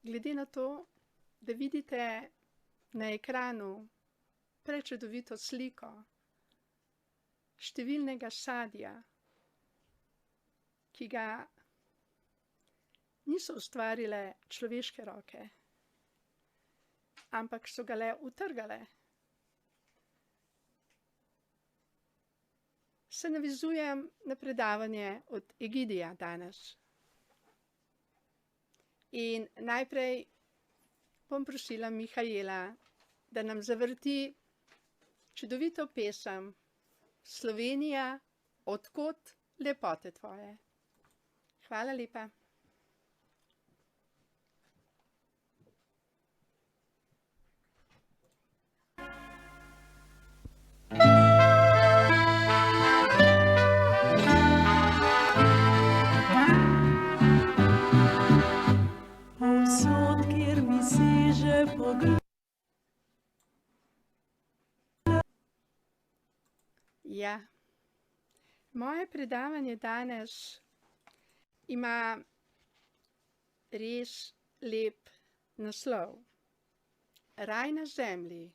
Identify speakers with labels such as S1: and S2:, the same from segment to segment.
S1: Glede na to, da vidite na ekranu prečudovito sliko številnega sadja, ki ga niso ustvarile človeške roke, ampak so ga le utrgale, se navezujem na predavanje od Egidija danes. In najprej bom prosila Mihaela, da nam zavrti čudovito pesem Slovenija, od kod lepote tvoje. Hvala lepa.
S2: Povsod, kjer mi seže pogled.
S1: Ja, moje predavanje danes ima res lep naslov. Raj na zemlji,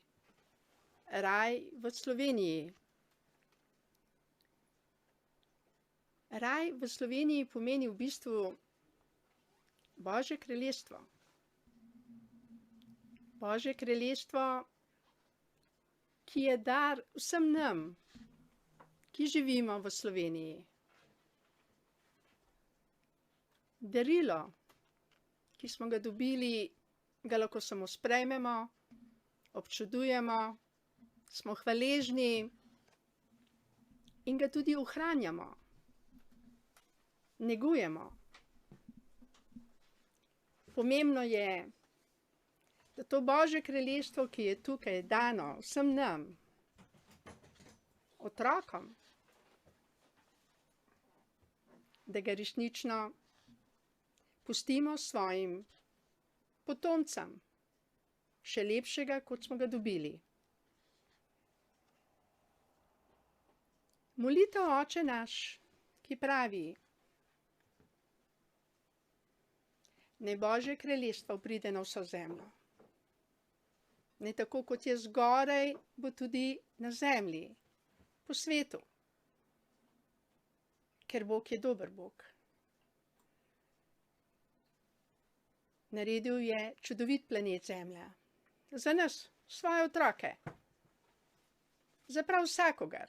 S1: raj v Sloveniji. Raj v Sloveniji pomeni v bistvu Božje kraljestvo. Božje kraljestvo, ki je dar vsem nam, ki živimo v Sloveniji. Darilo, ki smo ga dobili, ga lahko samo sprejmemo, občudujemo, smo hvaležni in ga tudi ohranjamo, negujemo. Pomembno je, da to Božje kraljestvo, ki je tukaj dano vsem nam, otrokom, da ga resnično pustimo svojim potomcem, še lepšega, kot smo ga dobili. Molitev Oče naš, ki pravi: Naj Božje kraljestvo pride na vso zemljo. Naj tako, kot je zgoraj, bo tudi na zemlji, po svetu. Ker Bog je dober Bog. Naredil je čudovit planet Zemlja. Za nas, svoje otroke. Za prav vsakogar.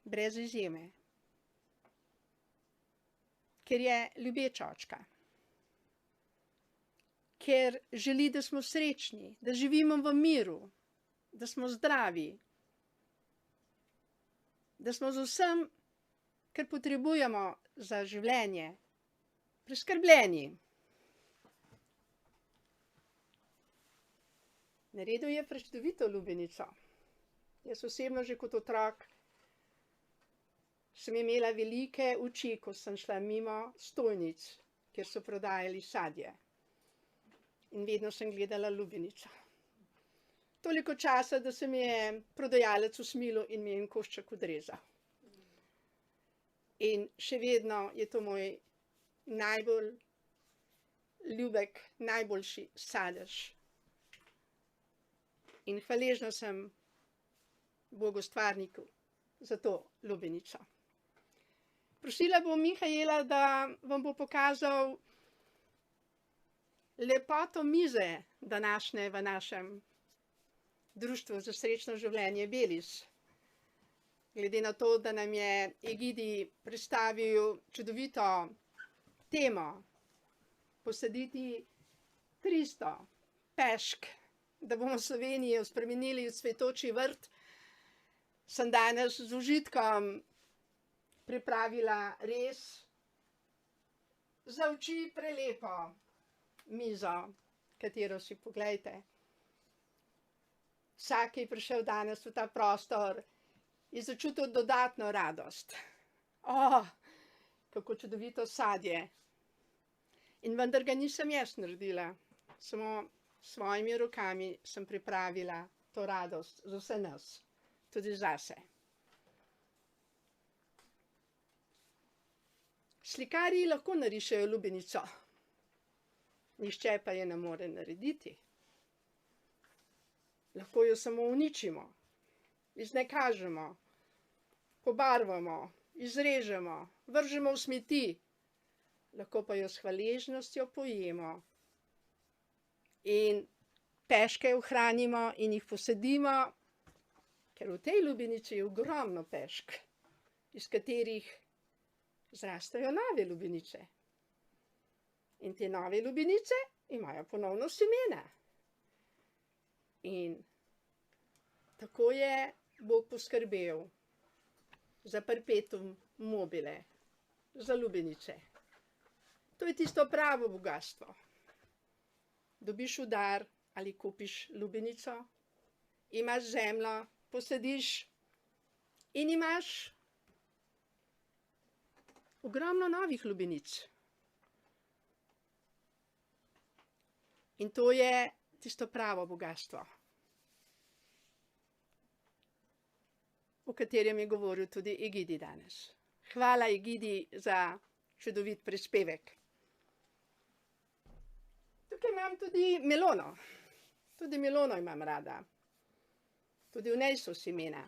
S1: Brez izjeme. Ker je ljubeč očka. Ker želi, da smo srečni, da živimo v miru, da smo zdravi, da smo z vsem, kar potrebujemo za življenje, preskrbljeni. Naredil je prečudovito lubenico. Jaz osebno že kot otrok sem imela velike oči, ko sem šla mimo stojnic, kjer so prodajali sadje. In vedno sem gledala lubenico. Toliko časa, da se mi je prodajalec usmilil in mi je en košček odrezal. In še vedno je to moj najbolj ljubek, najboljši sadež. In hvaležna sem Bogu stvarniku za to lubenico. Prosila bom Mihaela, da vam bo pokazal lepoto mize današnje v našem Društvu za srečno življenje Belis. Glede na to, da nam je Egidij predstavil čudovito temo posaditi 300 pešk, da bomo Slovenijo spremenili v cvetoči vrt, sem danes z užitkom pripravila res za oči prelepo mizo, katero si poglejte. Vsak, ki je prišel danes v ta prostor, je začutil dodatno radost. Kako čudovito sadje. In vendar ga nisem jaz naredila, samo s svojimi rokami sem pripravila to radost za vse nas, tudi zase. Slikarji lahko narišejo lubenico, Nihče pa je ne more narediti. Lahko jo samo uničimo, iznekažemo, pobarvamo, izrežemo, vržemo v smeti, lahko pa jo s hvaležnostjo pojemo in peške ohranimo in jih posadimo, ker v tej lubenici je ogromno pešk, iz katerih zrastajo nove lubenice. In te nove lubenice imajo ponovno semena. In tako je Bog poskrbel za perpetuum mobile, za lubenice. To je tisto pravo bogastvo. Dobiš v dar ali kupiš lubenico, imaš zemljo, posadiš in imaš ogromno novih lubenic. In to je tisto pravo bogastvo, o katerem je govoril tudi Egidi danes. Hvala Egidi za čudovit prispevek. Tukaj imam tudi melono. Tudi melono imam rada. Tudi v njej so semena.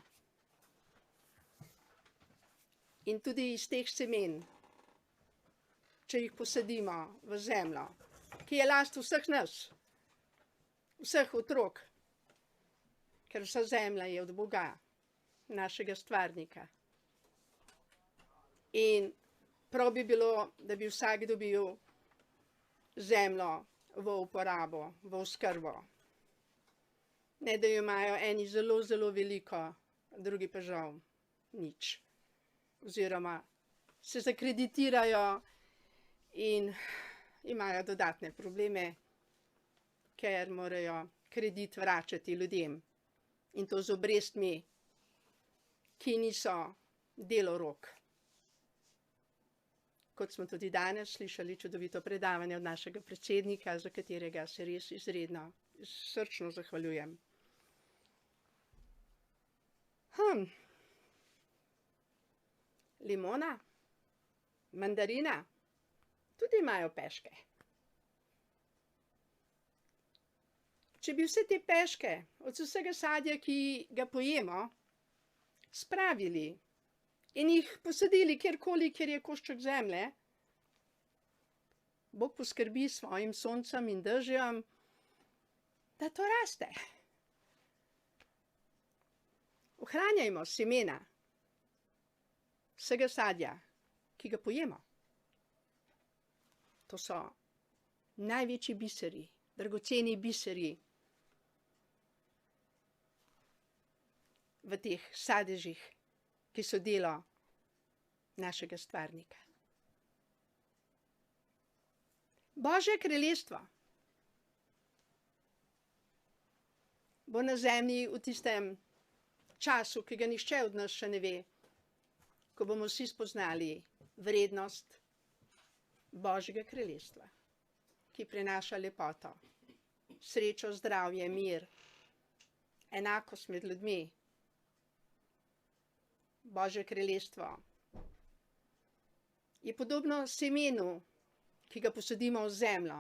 S1: In tudi iz teh semen, če jih posadimo v zemljo, ki je last vseh nas, vseh otrok, ker vsa zemlja je od Boga, našega stvarnika. In prav bi bilo, da bi vsak dobil zemljo v uporabo, v oskrbo. Ne, da jo imajo eni zelo, zelo veliko, drugi pa žal nič. Oziroma se zakreditirajo in imajo dodatne probleme, ker morajo kredit vračati ljudem. In to z obrestmi, ki niso delo rok. Kot smo tudi danes slišali čudovito predavanje od našega predsednika, za katerega se res izredno, srčno zahvaljujem. Limona, mandarina, tudi imajo peške. Če bi vse te peške od vsega sadja, ki ga pojemo, spravili in jih posadili kjerkoli, kjer je košček zemlje, Bog poskrbi s svojim soncem in dežjem, da to raste. Ohranjajmo semena vsega sadja, ki ga pojemo. To so največji biseri, dragoceni biseri v teh sadežih, ki so delo našega stvarnika. Božje kraljestvo bo na zemlji v tistem času, ki ga nihče od nas še ne ve, ko bomo vsi spoznali vrednost Božjega kraljestva, ki prinaša lepoto, srečo, zdravje, mir, enakost med ljudmi. Božje kraljestvo je podobno semenu, ki ga posadimo v zemljo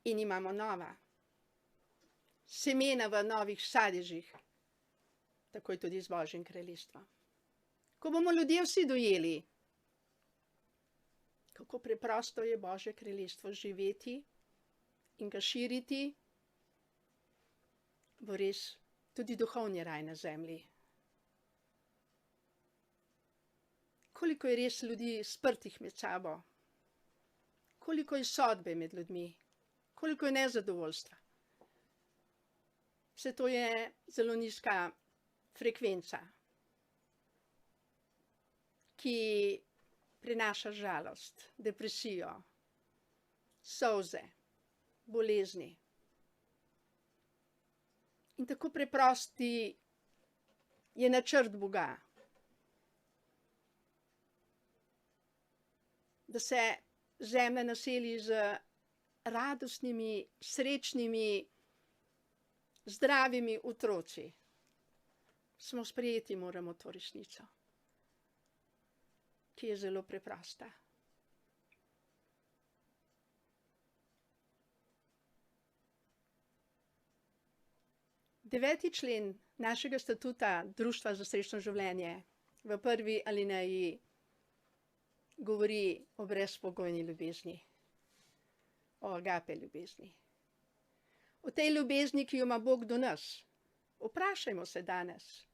S1: in imamo nova semena v novih sadežih, tako je tudi z Božjim kraljestvom. Ko bomo ljudje vsi dojeli, kako preprosto je Božje kraljestvo živeti in ga širiti, bo res tudi duhovni raj na zemlji. Koliko je res ljudi sprtih med sabo, koliko je sodbe med ljudmi, koliko je nezadovoljstva. Vse to je zelo nizka frekvenca, ki prinaša žalost, depresijo, solze, bolezni. In tako preprosti je načrt Boga, da se zemlja naseli z radostnimi, srečnimi, zdravimi otroci. Samo sprejeti moramo to resnico, ki je zelo preprosta. 9. člen našega statuta Društva za srečno življenje v prvi alineji govori o brezpogojni ljubezni, o agape ljubezni. O tej ljubezni, ki jo ima Bog do nas. Vprašajmo se danes,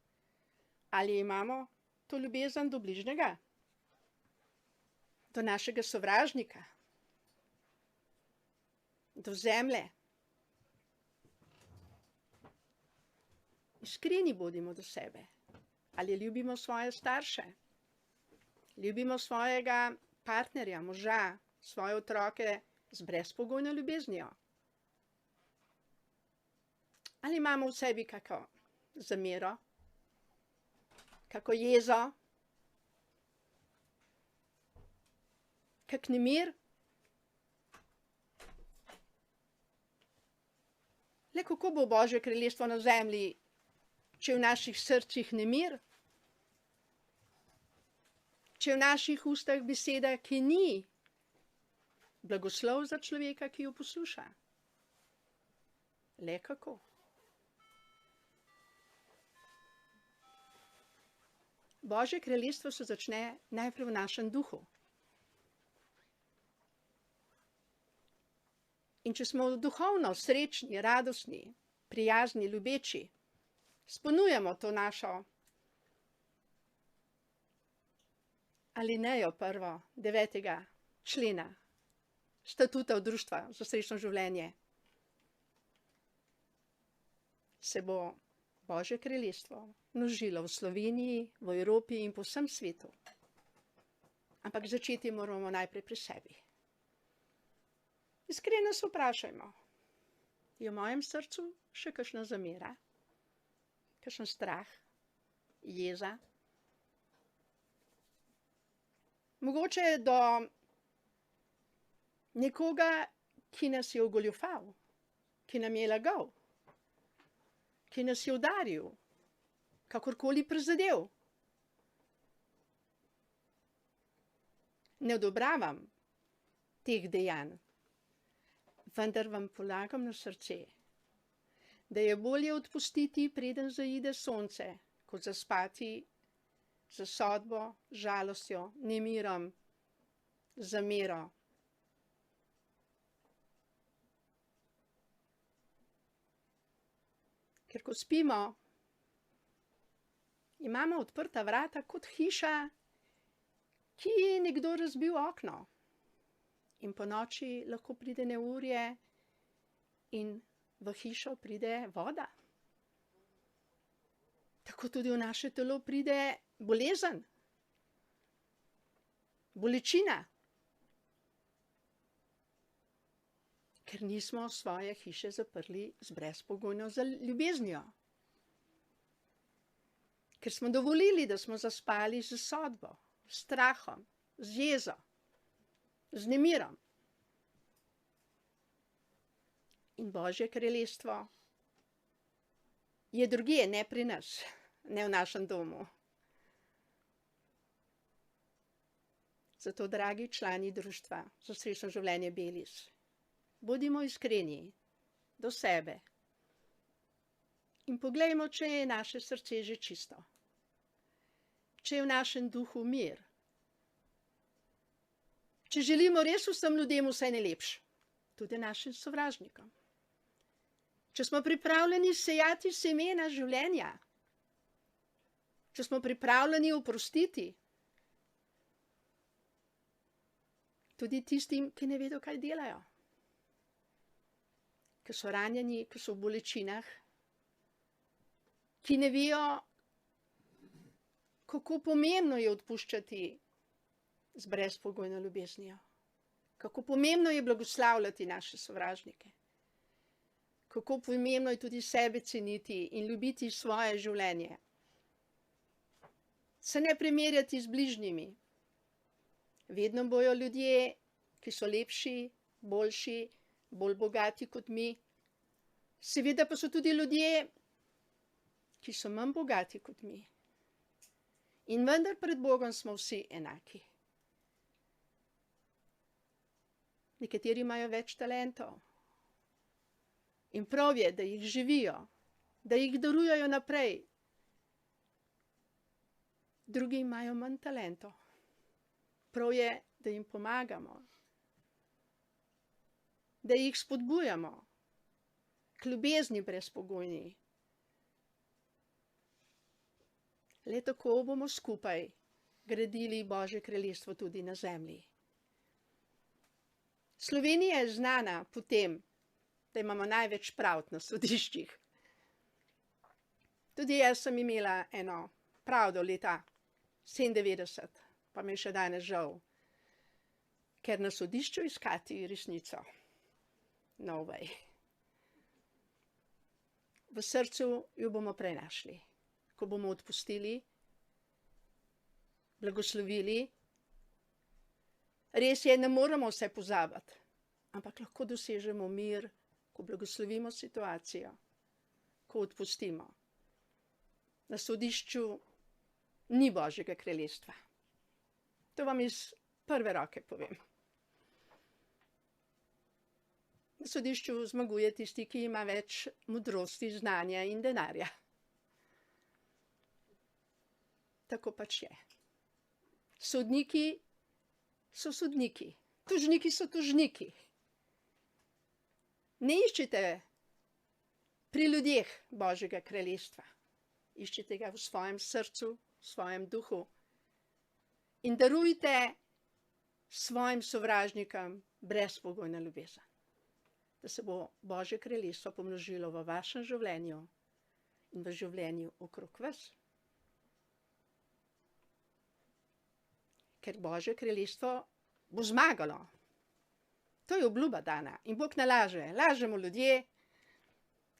S1: ali imamo to ljubezen do bližnjega, do našega sovražnika, do zemlje. Iskreni bodimo do sebe. Ali ljubimo svoje starše, ljubimo svojega partnerja, moža, svoje otroke z brezpogojno ljubeznijo. Ali imamo v sebi kako zamero, kako jezo, kak nemir? Le kako bo Božje kraljestvo na zemlji, če je v naših srcih nemir? Če je v naših ustah beseda, ki ni blagoslov za človeka, ki jo posluša? Le kako? Božje kraljestvo se začne najprej v našem duhu. In če smo duhovno srečni, radostni, prijazni, ljubeči, izpolnjujemo to našo alinejo 9. člena statuta Društva za srečno življenje, se bo Božje kraljestvo množilo v Sloveniji, v Evropi in po vsem svetu. Ampak začeti moramo najprej pri sebi. Iskreno se vprašajmo, je v mojem srcu še kakšna zamera, kakšen strah, jeza? Mogoče do nekoga, ki nas je ogoljufal, ki nam je lagal, ki nas je udaril, kakorkoli prizadel. Ne odobravam teh dejanj, vendar vam polagam na srce, da je bolje odpustiti, preden zaide sonce, kot zaspati z sodbo, žalostjo, nemirom, zamero. Ker ko spimo, imamo odprta vrata kot hiša, ki je nekdo razbil okno. In po noči lahko pride neurje in v hišo pride voda. Tako tudi v naše telo pride bolezen, bolečina, ker nismo svoje hiše zaprli z brezpogojno ljubeznijo. Ker smo dovolili, da smo zaspali z sodbo, s strahom, z jezo, z nemirom. In Božje kraljestvo je drugje, ne pri nas, ne v našem domu. Zato, dragi člani Društva za srečno življenje Belis, bodimo iskreni do sebe in poglejmo, če je naše srce že čisto, če je v našem duhu mir, če želimo res vsem ljudem vse najlepše, tudi našim sovražnikom, če smo pripravljeni sejati semena življenja, če smo pripravljeni oprostiti tudi tistim, ki ne vedo, kaj delajo, ki so ranjeni, ki so v bolečinah, ki ne vejo, kako pomembno je odpuščati z brezpogojno ljubeznijo, kako pomembno je blagoslavljati naše sovražnike, kako pomembno je tudi sebe ceniti in ljubiti svoje življenje, se ne primerjati z bližnjimi. Vedno bojo ljudje, ki so lepši, boljši, bolj bogati kot mi. Seveda pa so tudi ljudje, ki so manj bogati kot mi. In vendar pred Bogom smo vsi enaki. Nekateri imajo več talentov. In prav je, da jih živijo da jih darujejo naprej. Drugi imajo manj talentov. Prav je, da jim pomagamo, da jih spodbujamo k ljubezni brezpogojni. Le tako bomo skupaj gradili Božje kraljestvo tudi na zemlji. Slovenija je znana po tem, da imamo največ pravd na sodiščih. Tudi jaz sem imela eno pravdo leta 97, pa mi je še danes žal, ker na sodišču iskati resnico. No way. V srcu jo bomo prenašli, ko bomo odpustili, blagoslovili. Res je, ne moremo vse pozabiti, ampak lahko dosežemo mir, ko blagoslovimo situacijo, ko odpustimo. Na sodišču ni Božjega kraljestva. To vam iz prve roke povem. Na sodišču zmaguje tisti, ki ima več modrosti, znanja in denarja. Tako pač je. Sodniki so sodniki, tožniki so tožniki. Ne iščite pri ljudeh Božjega kraljestva. Iščite ga v svojem srcu, v svojem duhu in darujte svojim sovražnikom brezpogojno ljubezen, da se bo Božje kraljestvo pomnožilo v vašem življenju in v življenju okrog vas. Ker Božje kraljestvo bo zmagalo. To je obljuba dana in Bog ne laže. Lažemo ljudje,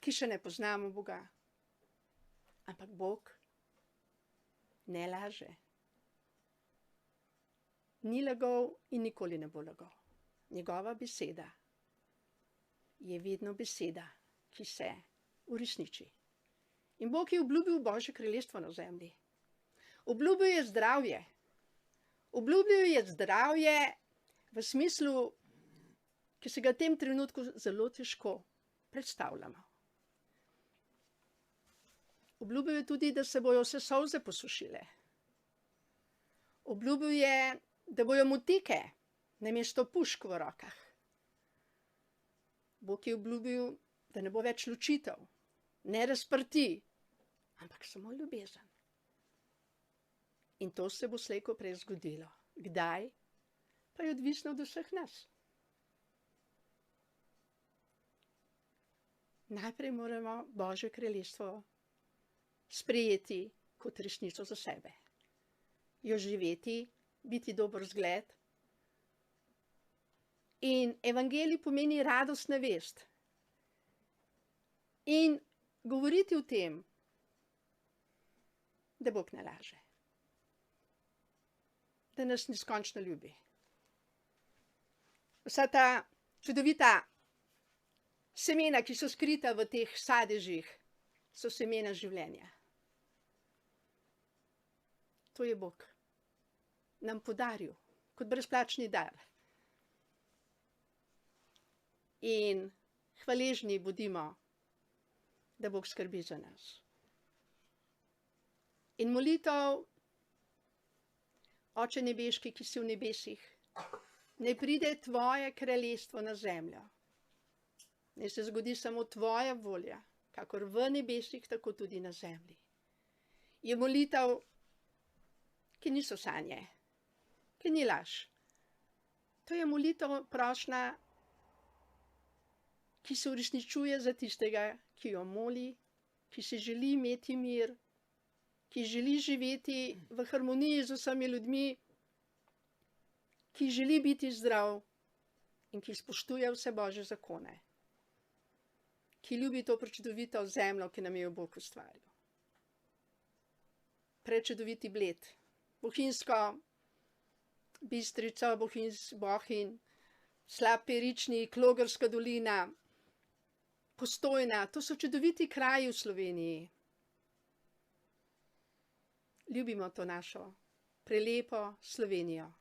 S1: ki še ne poznamo Boga. Ampak Bog ne laže. Ni lagal in nikoli ne bo lagal. Njegova beseda je vedno beseda, ki se uresniči. In Bog je obljubil Božje kraljestvo na zemlji. Obljubil je zdravje. Obljubil je zdravje v smislu, ki se ga v tem trenutku zelo težko predstavljamo. Obljubil je tudi, da se bojo vse solze posušile. Obljubil je, da bojo motike namesto pušk v rokah. Bog je obljubil, da ne bo več ločitev, ne razprtij, ampak samo ljubezen. In to se bo slej ko prej zgodilo. Kdaj? Pa je odvisno od vseh nas. Najprej moramo Božje kraljestvo sprejeti kot resnico za sebe. Jo živeti, biti dober zgled. In evangelij pomeni radostna vest. In govoriti o tem, da Bog ne laže. Da nas neskončno ljubi. Vsa ta čudovita semena, ki so skrita v teh sadežih, so semena življenja. To je Bog nam podaril kot brezplačni dar. In hvaležni bodimo, da Bog skrbi za nas. In molitev, Oče nebeški, ki si v nebesih, naj pride tvoje kraljestvo na zemljo. Naj se zgodi samo tvoja volja, kakor v nebesih, tako tudi na zemlji. Je molitev, ki niso sanje, ki ni laž. To je molitev prošnja, ki se uresničuje za tistega, ki jo moli, ki si želi imeti mir, ki želi živeti v harmoniji z vsemi ljudmi, ki želi biti zdrav in ki spoštuje vse Božje zakone, ki ljubi to prečudovito zemljo, ki nam jo Bog ustvaril. Prečudoviti Bled, Bohinjsko Bistrico, Bohinj, Slap-Peričnik, Logarska dolina, Postojna, to so čudoviti kraji v Sloveniji. Ljubimo to našo prelepo Slovenijo.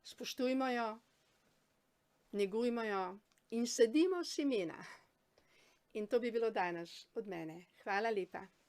S1: Spoštujmo jo, negujmo jo in sadimo semena. In to bi bilo danes od mene. Hvala lepa.